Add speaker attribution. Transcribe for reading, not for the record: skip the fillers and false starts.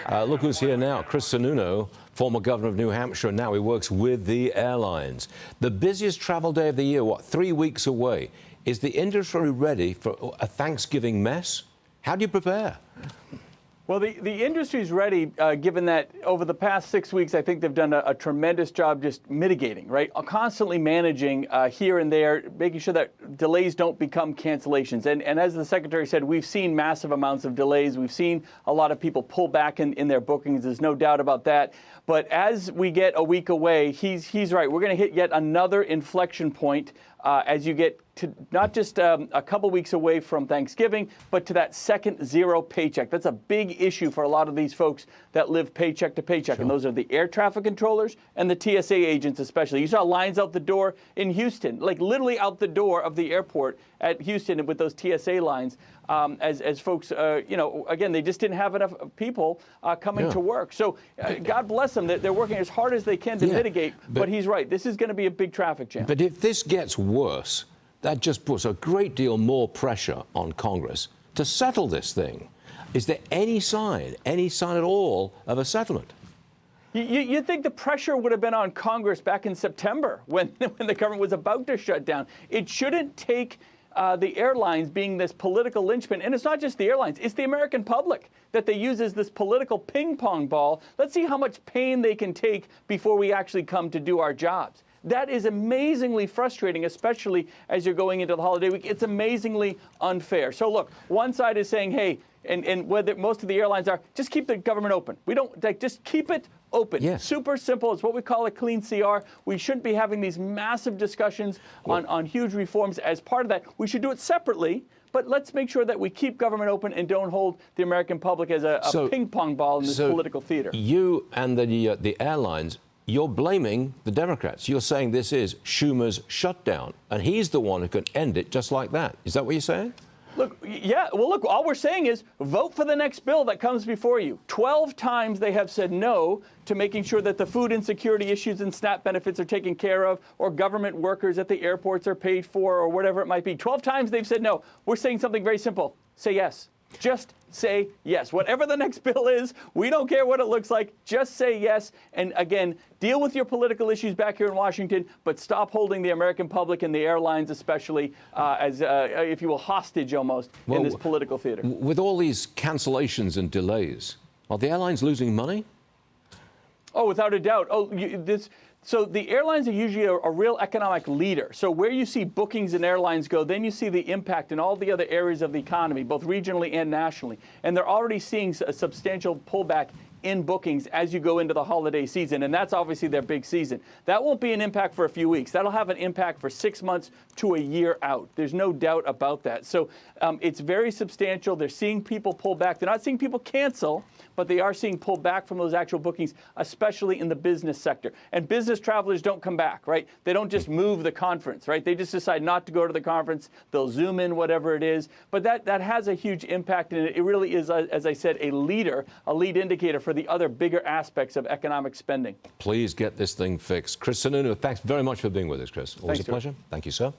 Speaker 1: Look who's here now. Sununu, former governor of New Hampshire, and now he works with the airlines. The busiest travel day of the year, what, 3 weeks away? Is the industry ready for a Thanksgiving mess? How do you prepare?
Speaker 2: Well, the industry's ready, given that over the past 6 weeks, I think they've done a tremendous job just mitigating, right? Constantly managing here and there, making sure that delays don't become cancellations. And as the Secretary said, we've seen massive amounts of delays. We've seen a lot of people pull back in their bookings. There's no doubt about that. But as we get a week away, he's right. We're going to hit yet another inflection point as you get to not just a couple weeks away from Thanksgiving, but to that second zero paycheck. That's a big issue for a lot of these folks that live paycheck to paycheck. Sure. And those are the air traffic controllers and the TSA agents especially. You saw lines out the door in Houston, like literally out the door of the airport at Houston with those TSA lines. As folks, again, they just didn't have enough people coming to work. So God bless them. They're working as hard as they can to mitigate. But he's right. This is going to be a big traffic jam.
Speaker 1: But if this gets worse, that just puts a great deal more pressure on Congress to settle this thing. Is there any sign at all of a settlement?
Speaker 2: You'd think the pressure would have been on Congress back in September when the government was about to shut down. It shouldn't take the airlines being this political linchpin, and it's not just the airlines, it's the American public that they use as this political ping pong ball. Let's see how much pain they can take before we actually come to do our jobs. That is amazingly frustrating, especially as you're going into the holiday week. It's amazingly unfair. So look, one side is saying, hey, and whether most of the airlines are, just keep the government open. We don't, just keep it open.
Speaker 1: Yes.
Speaker 2: Super simple. It's what we call a clean CR. We shouldn't be having these massive discussions on huge reforms as part of that. We should do it separately. But let's make sure that we keep government open and don't hold the American public as a ping pong ball in this political theater.
Speaker 1: You and the airlines, you're blaming the Democrats. You're saying this is Schumer's shutdown, and he's the one who can end it just like that. Is that what you're saying?
Speaker 2: Look, yeah, well, look, all we're saying is vote for the next bill that comes before you. 12 times they have said no to making sure that the food insecurity issues and SNAP benefits are taken care of, or government workers at the airports are paid for, or whatever it might be. 12 times they've said no. We're saying something very simple. Say yes. Just say yes. Whatever the next bill is, we don't care what it looks like. Just say yes. And again, deal with your political issues back here in Washington, but stop holding the American public and the airlines especially as, if you will, hostage almost in this political theater.
Speaker 1: With all these cancellations and delays, are the airlines losing money?
Speaker 2: Oh, without a doubt. So the airlines are usually a real economic leader. So where you see bookings and airlines go, then you see the impact in all the other areas of the economy, both regionally and nationally. And they're already seeing a substantial pullback in bookings as you go into the holiday season, and that's obviously their big season. That won't be an impact for a few weeks. That'll have an impact for 6 months to a year out. There's no doubt about that. So it's very substantial. They're seeing people pull back. They're not seeing people cancel, but they are seeing pull back from those actual bookings, especially in the business sector. And business travelers don't come back, right? They don't just move the conference, right? They just decide not to go to the conference. They'll Zoom in, whatever it is. But that has a huge impact, and it really is, as I said, a lead indicator for the other bigger aspects of economic spending.
Speaker 1: Please get this thing fixed. Sununu, thanks very much for being with us, Chris. Always a pleasure. Thank you, sir.